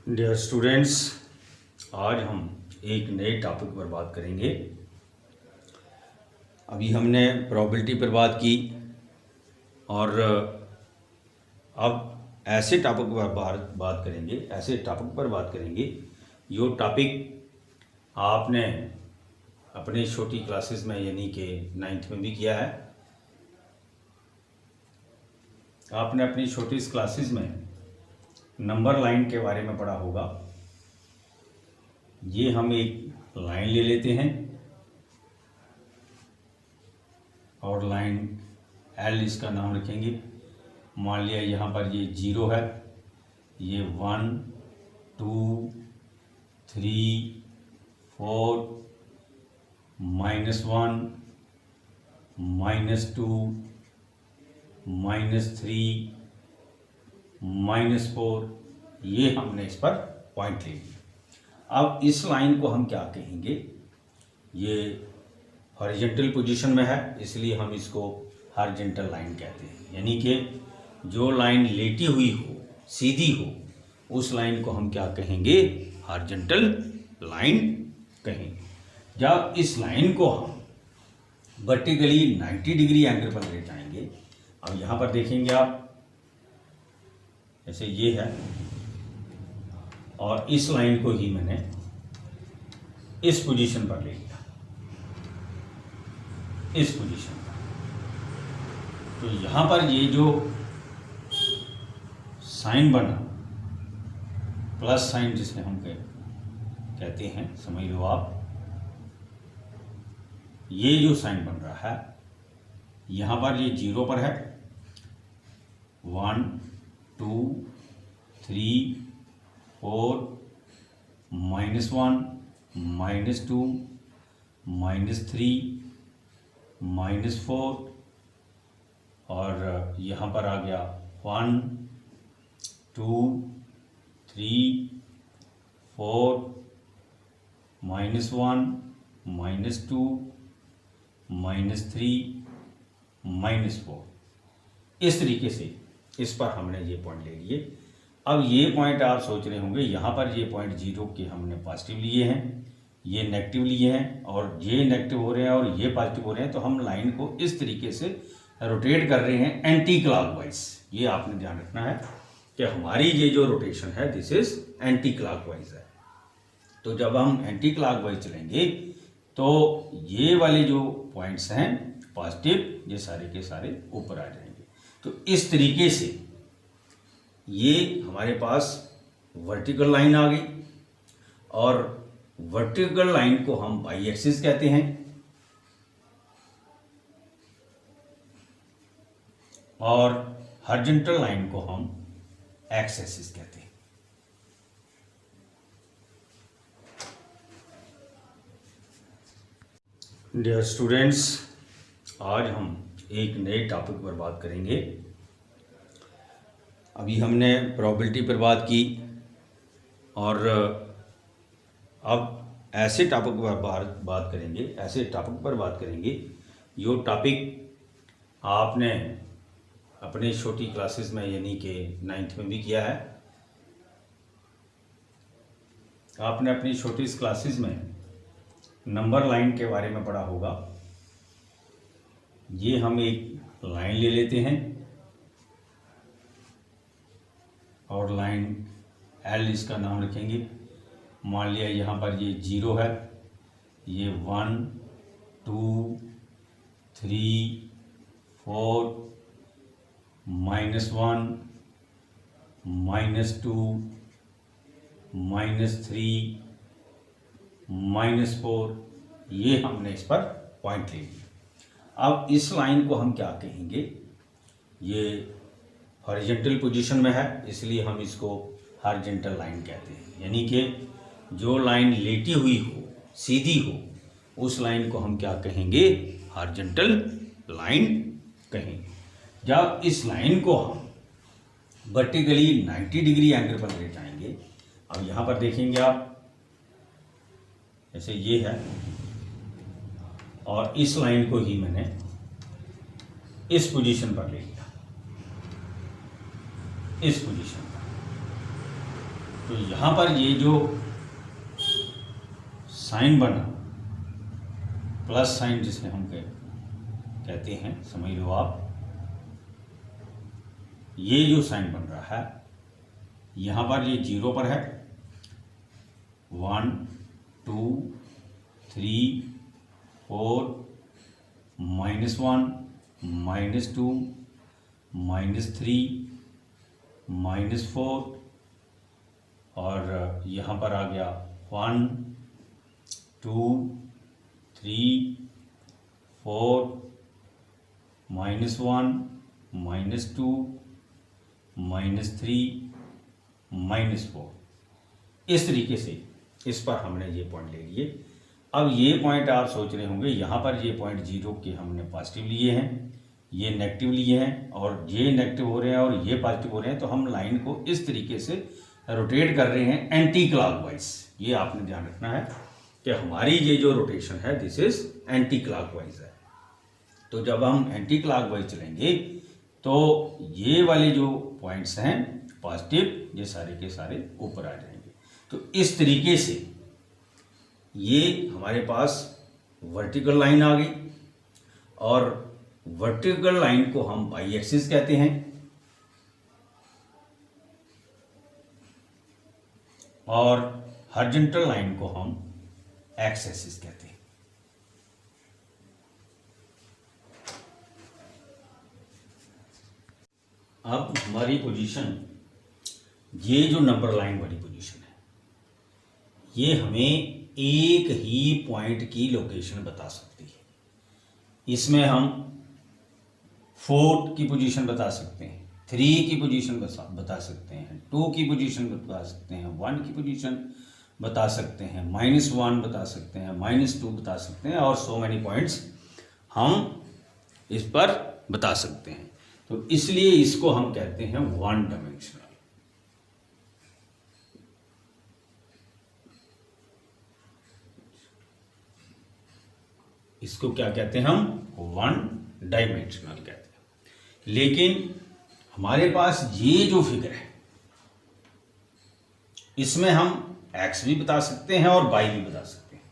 Dear students, आज हम एक नए टॉपिक पर बात करेंगे। अभी हमने प्रोबेबिलिटी पर बात की और अब ऐसे टॉपिक पर बात करेंगे जो टॉपिक आपने अपनी छोटी क्लासेस में यानी कि 9th में भी किया है। आपने अपनी छोटी क्लासेस में नंबर लाइन के बारे में पढ़ा होगा। ये हम एक लाइन ले लेते हैं और लाइन एल इसका नाम रखेंगे। मान लिया यहाँ पर ये 0 है, ये 1 2 3 4 -1 -2 -3 -4, ये हमने इस पर पॉइंट ले लिया। अब इस लाइन को हम क्या कहेंगे? ये हॉरिजॉन्टल पोजीशन में है, इसलिए हम इसको हॉरिजॉन्टल लाइन कहते हैं। यानी कि जो लाइन लेटी हुई हो, सीधी हो, उस लाइन को हम क्या कहेंगे? हॉरिजॉन्टल लाइन कहेंगे। जब इस लाइन को हम वर्टिकली 90 डिग्री एंगल पर ले जाएंगे, अब यहाँ पर देखेंगे आप, जैसे ये है और इस लाइन को ही मैंने इस पोजीशन पर ले लिया, इस पोजीशन पर। तो यहाँ पर ये जो साइन बना, प्लस साइन जिसे हम कहते हैं, समझ लो आप, ये जो साइन बन रहा है यहाँ पर, ये 0 पर है। 1 2 3 4 -1 -2 -3 -4 और यहाँ पर आ गया 1 2 3 4 -1 -2 -3 -4। इस तरीके से इस पर हमने ये पॉइंट ले लिए। अब ये पॉइंट आप सोच रहे होंगे, यहाँ पर ये पॉइंट 0 के हमने पॉजिटिव लिए हैं, ये नेगेटिव लिए हैं, और ये नेगेटिव हो रहे हैं और ये पॉजिटिव हो रहे हैं। तो हम लाइन को इस तरीके से रोटेट कर रहे हैं एंटी क्लॉकवाइज। ये आपने ध्यान रखना है कि हमारी ये जो रोटेशन है, दिस इज एंटी क्लॉकवाइज है। तो जब हम एंटी क्लॉकवाइज चलेंगे तो ये वाले जो पॉइंट्स हैं पॉजिटिव, ये सारे के सारे ऊपर आ जाएंगे। तो इस तरीके से ये हमारे पास वर्टिकल लाइन आ गई, और वर्टिकल लाइन को हम वाई एक्सिस कहते हैं और हॉरिजॉन्टल लाइन को हम एक्स एक्सिस कहते हैं। डियर स्टूडेंट्स, आज हम एक नए टॉपिक पर बात करेंगे। अभी हमने प्रोबेबिलिटी पर बात की और अब ऐसे टॉपिक पर बात करेंगे जो टॉपिक आपने अपनी छोटी क्लासेस में यानी कि 9th में भी किया है। आपने अपनी छोटी क्लासेस में नंबर लाइन के बारे में पढ़ा होगा। ये हम एक लाइन ले लेते हैं और लाइन एल इसका नाम रखेंगे। मान लिया यहाँ पर ये 0 है, ये 1 2 3 4 -1 -2 -3 -4, ये हमने इस पर पॉइंट ले लिया। अब इस लाइन को हम क्या कहेंगे? ये हॉरिजॉन्टल पोजीशन में है, इसलिए हम इसको हॉरिजॉन्टल लाइन कहते हैं। यानी कि जो लाइन लेटी हुई हो, सीधी हो, उस लाइन को हम क्या कहेंगे? हॉरिजॉन्टल लाइन कहेंगे। जब इस लाइन को हम वर्टिकली 90 डिग्री एंगल पर ले जाएंगे, अब यहाँ पर देखेंगे आप, जैसे ये है और इस लाइन को ही मैंने इस पोजीशन पर ले लिया, इस पोजीशन पर। तो यहाँ पर ये जो साइन बना, प्लस साइन जिसे हम कहते हैं, समझ लो आप, ये जो साइन बन रहा है यहाँ पर ये 0 पर है, 1 2 3 4 -1 -2 -3 -4 और यहाँ पर आ गया 1 2 3 4 -1 -2 -3 -4। इस तरीके से इस पर हमने ये पॉइंट ले लिए। अब ये पॉइंट आप सोच रहे होंगे, यहाँ पर ये पॉइंट 0 के हमने पॉजिटिव लिए हैं, ये नेगेटिव लिए हैं, और ये नेगेटिव हो रहे हैं और ये पॉजिटिव हो रहे हैं, तो हम लाइन को इस तरीके से रोटेट कर रहे हैं एंटी क्लॉकवाइज। ये आपने ध्यान रखना है कि हमारी ये जो रोटेशन है दिस इज एंटी क्लॉकवाइज है। तो जब हम एंटी क्लॉकवाइज चलेंगे तो ये वाले जो पॉइंट्स हैं पॉजिटिव, ये सारे के सारे ऊपर आ जाएंगे। तो इस तरीके से ये हमारे पास वर्टिकल लाइन आ गई, और वर्टिकल लाइन को हम बाई एक्सिस कहते हैं, और हॉरिजॉन्टल लाइन को हम एक्स एक्सिस कहते हैं। अब हमारी पोजीशन, ये जो नंबर लाइन वाली पोजीशन है, ये हमें एक ही पॉइंट की लोकेशन बता सकती है। इसमें हम 4 की पोजीशन बता सकते हैं, 3 की पोजीशन बता सकते हैं, 2 की पोजीशन बता सकते हैं, 1 की पोजीशन बता सकते हैं, -1 बता सकते हैं, -2 बता सकते हैं, और सो मैनी पॉइंट्स हम इस पर बता सकते हैं। तो इसलिए इसको हम कहते हैं 1 डायमेंशनल। इसको क्या कहते हैं हम? 1 डायमेंशनल कहते हैं। लेकिन हमारे पास ये जो फिगर है, इसमें हम x भी बता सकते हैं और y भी बता सकते हैं।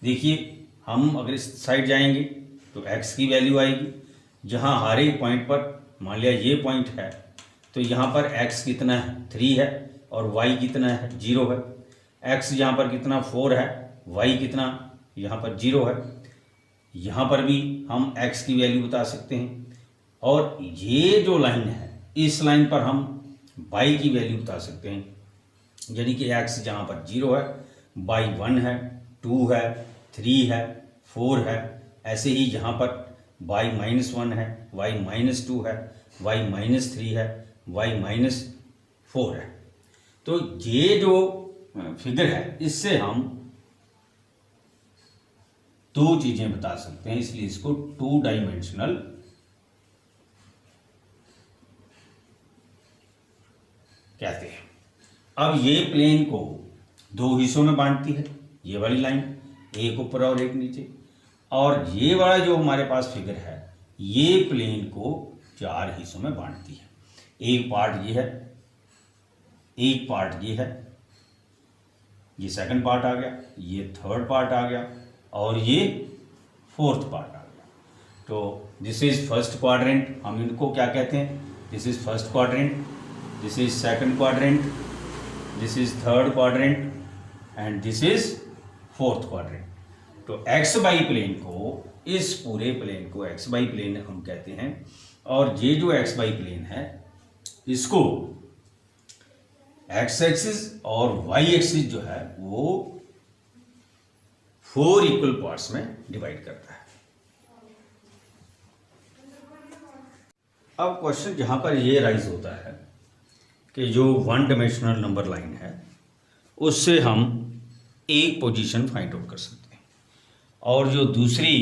देखिए, हम अगर इस साइड जाएंगे तो x की वैल्यू आएगी, जहां हर एक पॉइंट पर, मान लिया ये पॉइंट है, तो यहाँ पर x कितना है? 3 है, और y कितना है? 0 है। x यहाँ पर कितना? 4 है, y कितना यहाँ पर? 0 है। यहाँ पर भी हम x की वैल्यू बता सकते हैं, और ये जो लाइन है, इस लाइन पर हम y की वैल्यू बता सकते हैं, यानी कि x जहाँ पर 0 है, y 1 है, 2 है, 3 है, 4 है। ऐसे ही यहाँ पर y -1 है, y -2 है, y -3 है, y -4 है। तो ये जो फिगर है, इससे हम 2 चीजें बता सकते हैं, इसलिए इसको 2 डायमेंशनल कहते हैं। अब ये प्लेन को 2 हिस्सों में बांटती है, ये वाली लाइन, एक ऊपर और एक नीचे, और ये वाला जो हमारे पास फिगर है, ये प्लेन को 4 हिस्सों में बांटती है। एक पार्ट ये है, एक पार्ट ये है, ये सेकंड पार्ट आ गया, ये थर्ड पार्ट आ गया, और ये फोर्थ पार्ट आ गया। तो दिस इज फर्स्ट क्वाड्रेंट, हम इनको क्या कहते हैं? This is first quadrant, this is second quadrant, this is third quadrant, and this is fourth quadrant. तो एक्स वाई प्लेन को, इस पूरे प्लेन को एक्स वाई प्लेन हम कहते हैं, और ये जो एक्स वाई प्लेन है, इसको एक्स एक्सिस और वाई एक्सिस जो है वो 4 इक्वल पार्ट्स में डिवाइड करता है। अब क्वेश्चन जहां पर ये राइज होता है कि जो 1 डायमेंशनल नंबर लाइन है, उससे हम एक पोजीशन फाइंड आउट कर सकते हैं, और जो दूसरी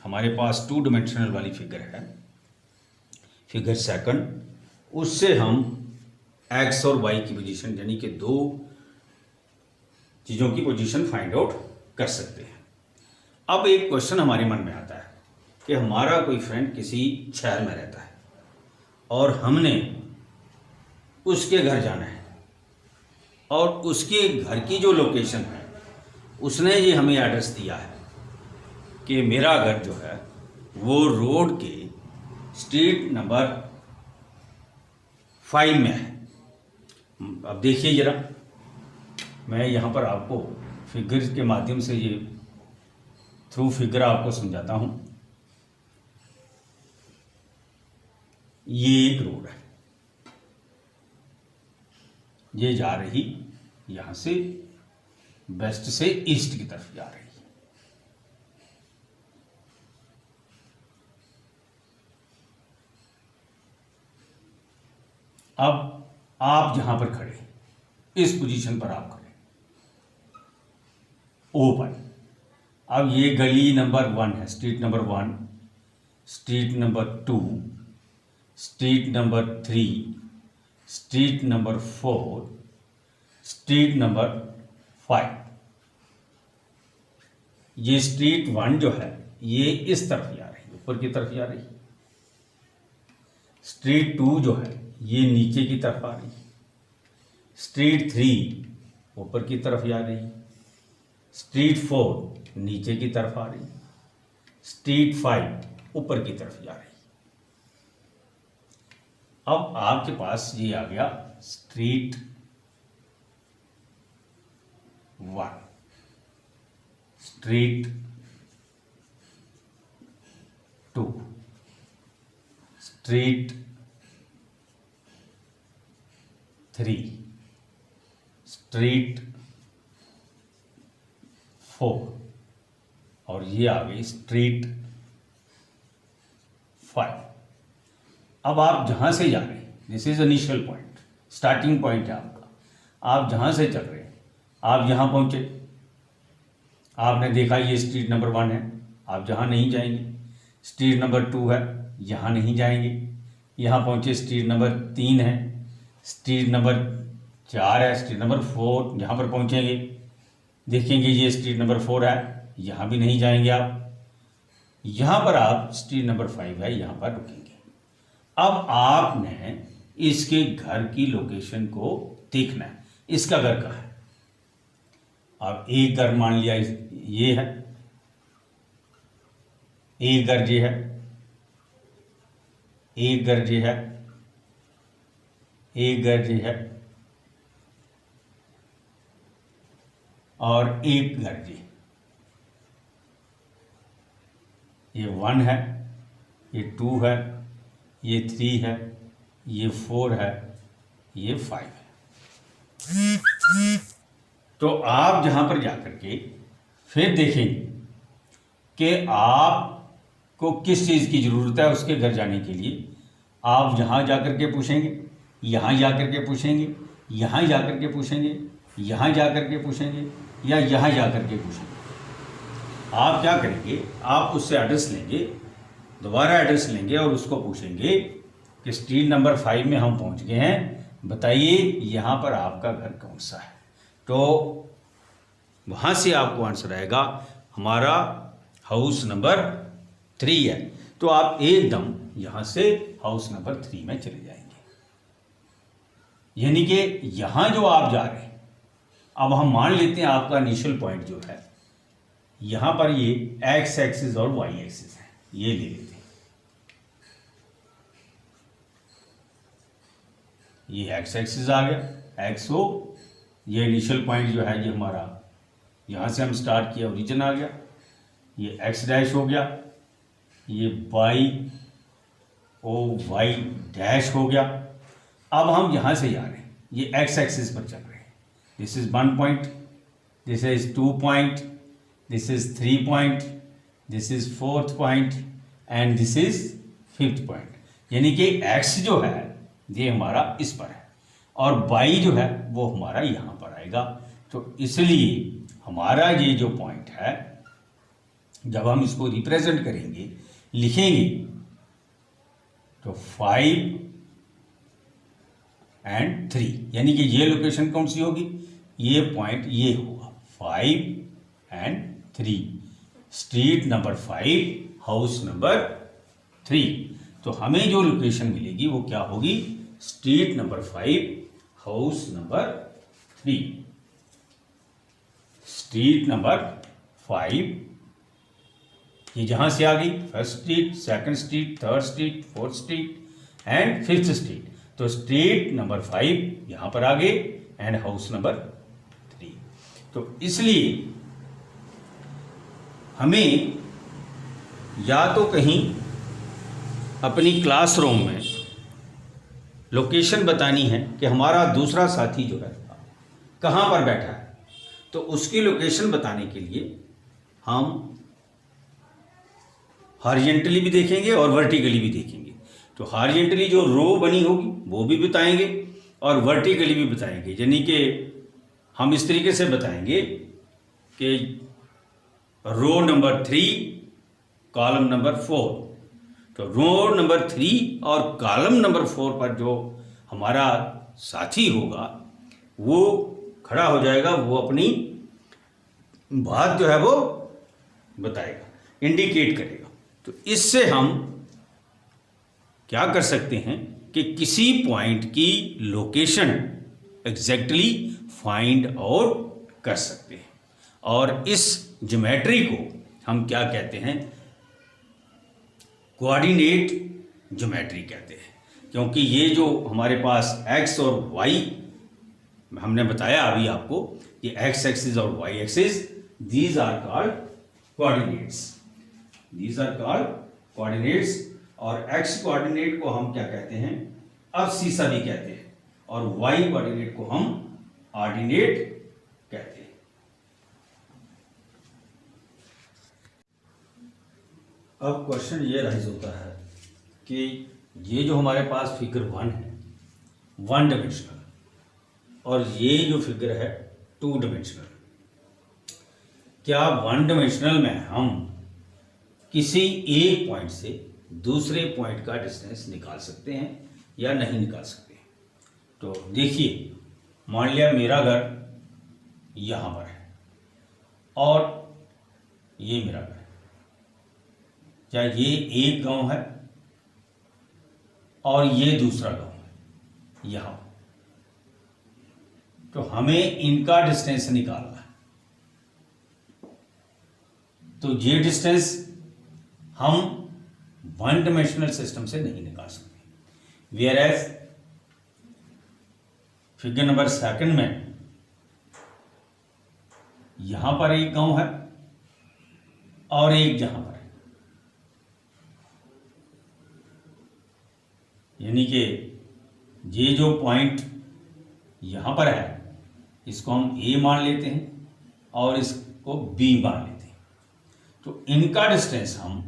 हमारे पास 2 डायमेंशनल वाली फिगर है, फिगर सेकंड, उससे हम एक्स और वाई की पोजीशन, यानी कि 2 चीज़ों की पोजीशन फाइंड आउट कर सकते हैं। अब एक क्वेश्चन हमारे मन में आता है कि हमारा कोई फ्रेंड किसी शहर में रहता है और हमने उसके घर जाना है, और उसके घर की जो लोकेशन है उसने ये हमें एड्रेस दिया है कि मेरा घर जो है वो रोड के स्ट्रीट नंबर 5 में है। अब देखिए ज़रा, मैं यहाँ पर आपको फिगर के माध्यम से ये थ्रू फिगर आपको समझाता हूँ। ये एक रोड है, ये जा रही यहाँ से वेस्ट से ईस्ट की तरफ जा रही है। अब आप जहां पर खड़े, इस पोजीशन पर आप खड़े ओ पर। अब ये गली नंबर 1 है, street number 1, street number 2, street number 3, street number 4, street number 5। ये स्ट्रीट 1 जो है ये इस तरफ जा रही है, ऊपर की तरफ जा रही है। स्ट्रीट 2 जो है ये नीचे की तरफ आ रही है। स्ट्रीट 3 ऊपर की तरफ जा रही है। स्ट्रीट 4 नीचे की तरफ आ रही है। स्ट्रीट 5 ऊपर की तरफ जा रही है। अब आपके पास ये आ गया स्ट्रीट 1, स्ट्रीट 2, स्ट्रीट 3, स्ट्रीट 4 और ये आ गई स्ट्रीट 5। अब आप जहां से जा रहे हैं, this is initial point, starting point है आपका। आप जहां से चल रहे हैं, आप यहां पहुंचे, आपने देखा ये स्ट्रीट नंबर 1 है, आप जहां नहीं जाएंगे। स्ट्रीट नंबर 2 है, यहाँ नहीं जाएंगे। यहाँ पहुंचे, स्ट्रीट नंबर 3 है, स्ट्रीट नंबर 4 है, स्ट्रीट नंबर 4 यहाँ पर पहुंचेंगे, देखेंगे ये स्ट्रीट नंबर 4 है, यहाँ भी नहीं जाएंगे आप। यहाँ पर आप स्ट्रीट नंबर 5 है, यहाँ पर रुकेंगे। अब आपने इसके घर की लोकेशन को देखना है, इसका घर कहाँ है। अब एक घर मान लिया ये है, एक घर ये है, एक घर ये है, एक घर ये है और एक घर ये 1 है, ये 2 है, ये 3 है, ये 4 है, ये 5 है। तो आप जहां पर जाकर के फिर देखेंगे कि आपको किस चीज़ की ज़रूरत है उसके घर जाने के लिए। आप जहां जाकर के पूछेंगे, यहाँ जाकर के पूछेंगे, यहाँ जाकर के पूछेंगे, यहाँ जाकर के पूछेंगे या यहाँ जाकर के पूछेंगे। आप क्या करेंगे, आप उससे एड्रेस लेंगे, दोबारा एड्रेस लेंगे और उसको पूछेंगे कि स्ट्रीट नंबर 5 में हम पहुंच गए हैं, बताइए यहाँ पर आपका घर कौन सा है। तो वहाँ से आपको आंसर आएगा हमारा हाउस नंबर 3 है। तो आप एकदम यहाँ से हाउस नंबर 3 में चले जाएंगे। यानी कि यहाँ जो आप जा रहे हैं, अब हम मान लेते हैं आपका इनिशियल पॉइंट जो है यहाँ पर ये एक्स एक्सिस और वाई एक्सिस है, ये ले लेते हैं। ये एक्स एक्सिस आ गया, एक्स हो, ये इनिशियल पॉइंट जो है ये हमारा यहाँ से हम स्टार्ट किया, ओरिजिन आ गया, ये एक्स डैश हो गया, ये वाई ओ वाई डैश हो गया। अब हम यहाँ से जा रहे हैं, ये एक्स एक्सिस पर चल रहे हैं। This is 1 point, this is 2 point, this is 3 point, this is 4th point and this is 5th point. यानी कि एक्स जो है ये हमारा इस पर है और वाई जो है वो हमारा यहाँ पर आएगा। तो इसलिए हमारा ये जो पॉइंट है, जब हम इसको रिप्रेजेंट करेंगे, लिखेंगे, तो 5 एंड 3, यानी कि ये लोकेशन कौन सी होगी, ये पॉइंट ये होगा 5 and 3, street number 5, house number 3। तो हमें जो लोकेशन मिलेगी वो क्या होगी, street number 5, house number 3, street number 5, ये जहां से आ गई, first street, second street, third street, fourth street and fifth street. तो स्ट्रीट नंबर 5 यहां पर आ गए एंड हाउस नंबर 3। तो इसलिए हमें या तो कहीं अपनी क्लासरूम में लोकेशन बतानी है कि हमारा दूसरा साथी जो है कहाँ पर बैठा है, तो उसकी लोकेशन बताने के लिए हम हॉरिजेंटली भी देखेंगे और वर्टिकली भी देखेंगे। तो हॉरिजेंटली जो रो बनी होगी वो भी बताएंगे और वर्टिकली भी बताएंगे, यानी कि हम इस तरीके से बताएंगे कि रो नंबर 3 कॉलम नंबर 4। तो रो नंबर 3 और कॉलम नंबर 4 पर जो हमारा साथी होगा वो खड़ा हो जाएगा, वो अपनी बात जो है वो बताएगा, इंडिकेट करेगा। तो इससे हम क्या कर सकते हैं कि किसी पॉइंट की लोकेशन एग्जैक्टली फाइंड आउट कर सकते हैं। और इस ज्योमेट्री को हम क्या कहते हैं, कोऑर्डिनेट ज्योमेट्री कहते हैं, क्योंकि ये जो हमारे पास x और y हमने बताया अभी आपको, ये x एक्सिस और y axis, these are called coordinates, these are called coordinates. और x कोऑर्डिनेट को हम क्या कहते हैं, अबसीसा भी कहते हैं, और y कोऑर्डिनेट को हम ऑर्डिनेट कहते हैं। अब क्वेश्चन ये राइज होता है कि ये जो हमारे पास फिगर 1 है 1 डायमेंशनल, और ये जो फिगर है 2 डायमेंशनल, क्या 1 डायमेंशनल में हम किसी एक पॉइंट से दूसरे पॉइंट का डिस्टेंस निकाल सकते हैं या नहीं निकाल सकते? तो देखिए, मान लिया मेरा घर यहाँ पर है और ये मेरा घर है, क्या ये एक गांव है और ये दूसरा गांव है यहाँ, तो हमें इनका डिस्टेंस निकालना है। तो ये डिस्टेंस हम 1 डायमेंशनल सिस्टम से नहीं निकाल सकते। वेयर एज फिगर नंबर 2 में यहां पर एक गांव है और एक जहां पर है, यानी कि ये जो पॉइंट यहां पर है इसको हम A मान लेते हैं और इसको B मान लेते हैं। तो इनका डिस्टेंस हम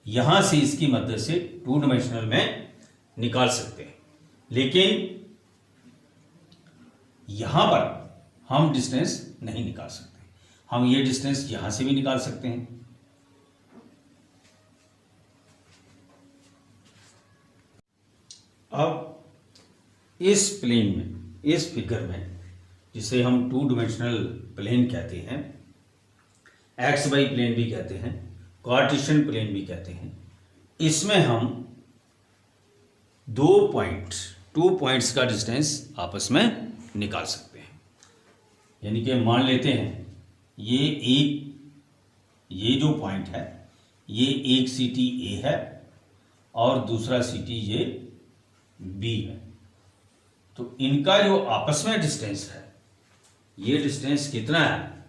यहां से इसकी मदद से 2 डायमेंशनल में निकाल सकते हैं, लेकिन यहां पर हम डिस्टेंस नहीं निकाल सकते। हम ये डिस्टेंस यहां से भी निकाल सकते हैं। अब इस प्लेन में, इस फिगर में, जिसे हम 2 डायमेंशनल प्लेन कहते हैं, एक्स वाई प्लेन भी कहते हैं, कार्टेशियन प्लेन भी कहते हैं, इसमें हम 2 पॉइंट्स का डिस्टेंस आपस में निकाल सकते हैं। यानी कि मान लेते हैं ये जो पॉइंट है ये एक सिटी ए है और दूसरा सिटी ये बी है। तो इनका जो आपस में डिस्टेंस है, ये डिस्टेंस कितना है,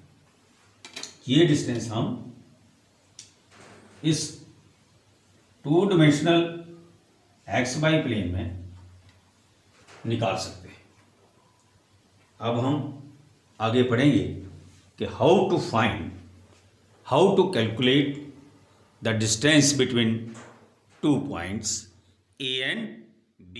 ये डिस्टेंस हम इस 2 डायमेंशनल एक्स वाई प्लेन में निकाल सकते हैं। अब हम आगे पढ़ेंगे कि how to calculate the distance between 2 points A and B।